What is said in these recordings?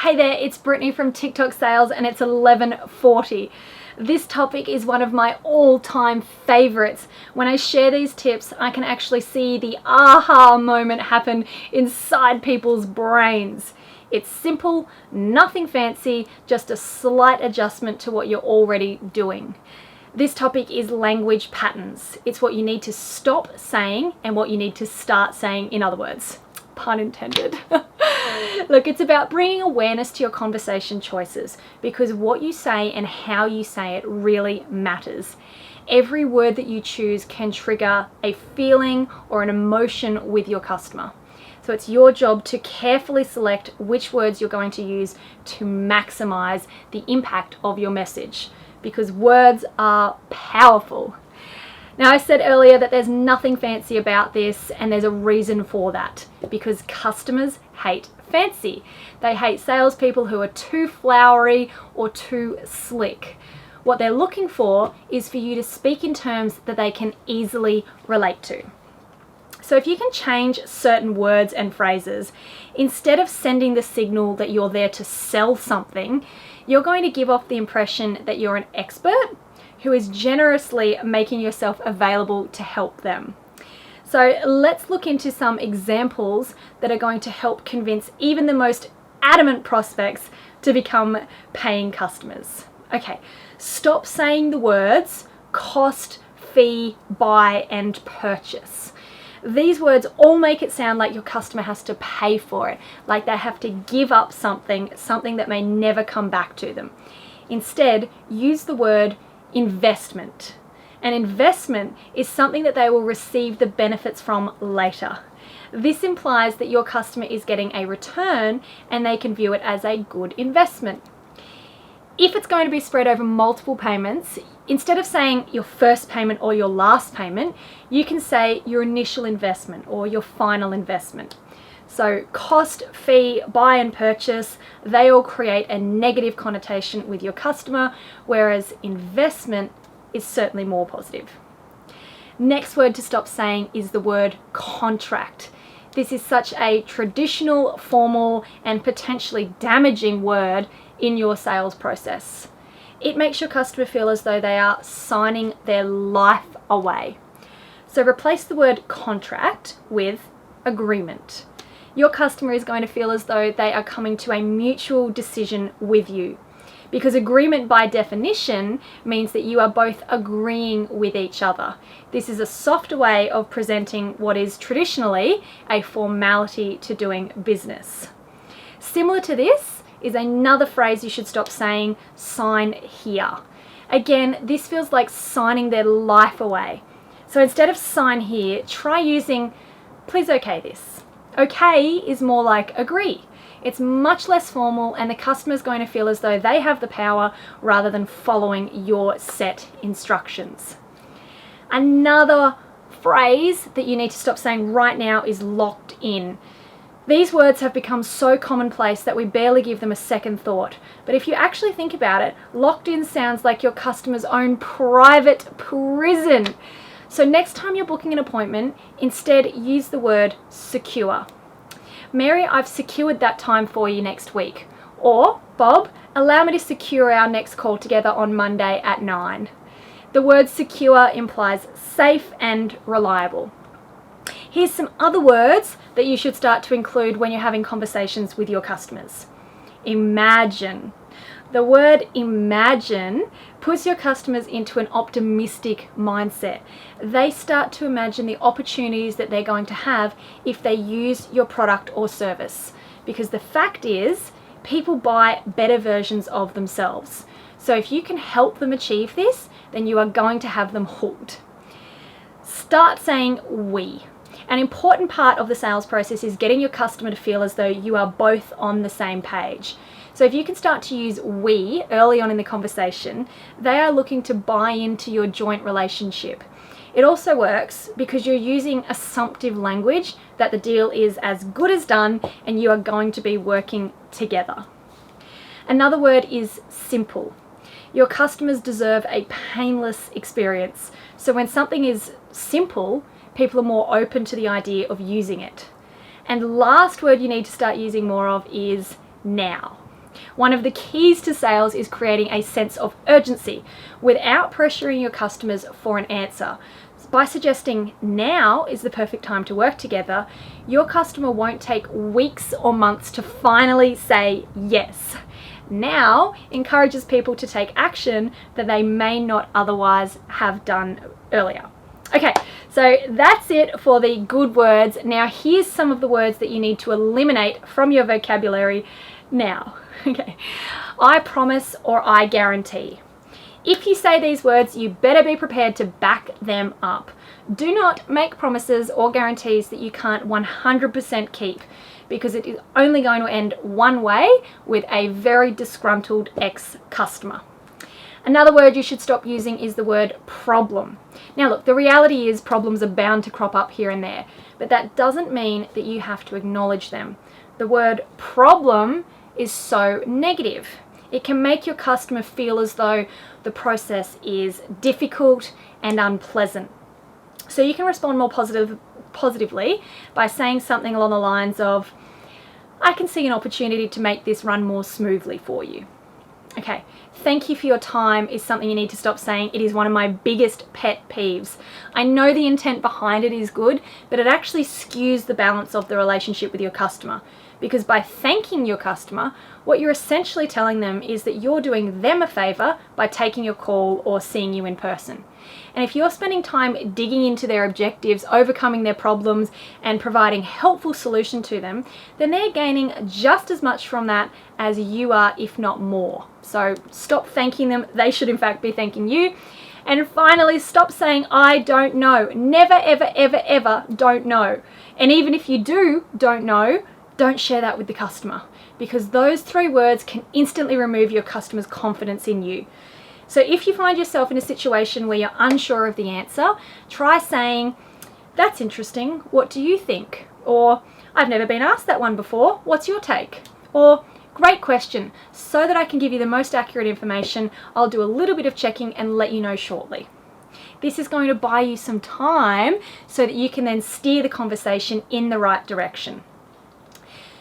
Hey there, it's Brittany from TikTok Sales and it's 11:40. This topic is one of my all-time favorites. When I share these tips, I can actually see the aha moment happen inside people's brains. It's simple, nothing fancy, just a slight adjustment to what you're already doing. This topic is language patterns. It's what you need to stop saying and what you need to start saying, in other words. Pun intended. Look, it's about bringing awareness to your conversation choices because what you say and how you say it really matters. Every word that you choose can trigger a feeling or an emotion with your customer. So it's your job to carefully select which words you're going to use to maximize the impact of your message because words are powerful. Now, I said earlier that there's nothing fancy about this, and there's a reason for that, because customers hate fancy. They hate salespeople who are too flowery or too slick. What they're looking for is for you to speak in terms that they can easily relate to. So if you can change certain words and phrases, instead of sending the signal that you're there to sell something, you're going to give off the impression that you're an expert who is generously making yourself available to help them. So let's look into some examples that are going to help convince even the most adamant prospects to become paying customers. Okay, stop saying the words cost, fee, buy, and purchase. These words all make it sound like your customer has to pay for it, like they have to give up something that may never come back to them. Instead, use the word investment. An investment is something that they will receive the benefits from later. This implies that your customer is getting a return and they can view it as a good investment. If it's going to be spread over multiple payments, instead of saying your first payment or your last payment, you can say your initial investment or your final investment. So cost, fee, buy and purchase, they all create a negative connotation with your customer, whereas investment is certainly more positive. Next word to stop saying is the word contract. This is such a traditional, formal, and potentially damaging word in your sales process. It makes your customer feel as though they are signing their life away. So replace the word contract with agreement. Your customer is going to feel as though they are coming to a mutual decision with you, because agreement by definition means that you are both agreeing with each other. This is a softer way of presenting what is traditionally a formality to doing business. Similar to this is another phrase you should stop saying, sign here. Again, this feels like signing their life away. So instead of sign here, try using please okay this. Okay is more like agree. It's much less formal and the customer's going to feel as though they have the power rather than following your set instructions. Another phrase that you need to stop saying right now is locked in. These words have become so commonplace that we barely give them a second thought. But if you actually think about it, locked in sounds like your customer's own private prison. So next time you're booking an appointment, instead use the word secure. Mary, I've secured that time for you next week. Or, Bob, allow me to secure our next call together on Monday at 9. The word secure implies safe and reliable. Here's some other words that you should start to include when you're having conversations with your customers. Imagine. The word imagine puts your customers into an optimistic mindset. They start to imagine the opportunities that they're going to have if they use your product or service. Because the fact is, people buy better versions of themselves. So if you can help them achieve this, then you are going to have them hooked. Start saying we. An important part of the sales process is getting your customer to feel as though you are both on the same page. So if you can start to use we early on in the conversation, they are looking to buy into your joint relationship. It also works because you're using assumptive language that the deal is as good as done and you are going to be working together. Another word is simple. Your customers deserve a painless experience. So when something is simple, people are more open to the idea of using it. And last word you need to start using more of is now. One of the keys to sales is creating a sense of urgency without pressuring your customers for an answer. By suggesting now is the perfect time to work together, your customer won't take weeks or months to finally say yes. Now encourages people to take action that they may not otherwise have done earlier. Okay, so that's it for the good words. Now here's some of the words that you need to eliminate from your vocabulary now. Okay, I promise or I guarantee. If you say these words, you better be prepared to back them up. Do not make promises or guarantees that you can't 100% keep, because it is only going to end one way, with a very disgruntled ex-customer. Another word you should stop using is the word problem. Now look, the reality is problems are bound to crop up here and there, but that doesn't mean that you have to acknowledge them. The word problem is so negative. It can make your customer feel as though the process is difficult and unpleasant. So you can respond more positively by saying something along the lines of, I can see an opportunity to make this run more smoothly for you. Okay, thank you for your time is something you need to stop saying. It is one of my biggest pet peeves. I know the intent behind it is good, but it actually skews the balance of the relationship with your customer. Because by thanking your customer, what you're essentially telling them is that you're doing them a favor by taking your call or seeing you in person. And if you're spending time digging into their objectives, overcoming their problems, and providing helpful solution to them, then they're gaining just as much from that as you are, if not more. So stop thanking them. They should in fact be thanking you. And finally, stop saying, I don't know. Never, ever, ever, ever don't know. And even if you don't know, don't share that with the customer, because those 3 words can instantly remove your customer's confidence in you. So if you find yourself in a situation where you're unsure of the answer, try saying, that's interesting, what do you think? Or, I've never been asked that one before, what's your take? Or, great question, so that I can give you the most accurate information, I'll do a little bit of checking and let you know shortly. This is going to buy you some time so that you can then steer the conversation in the right direction.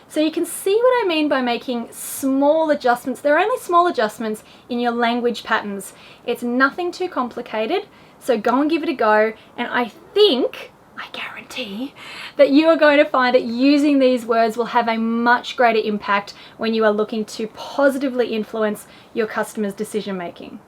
So you can see what I mean by making small adjustments. There are only small adjustments in your language patterns. It's nothing too complicated, so go and give it a go. And I guarantee that you are going to find that using these words will have a much greater impact when you are looking to positively influence your customers' decision making.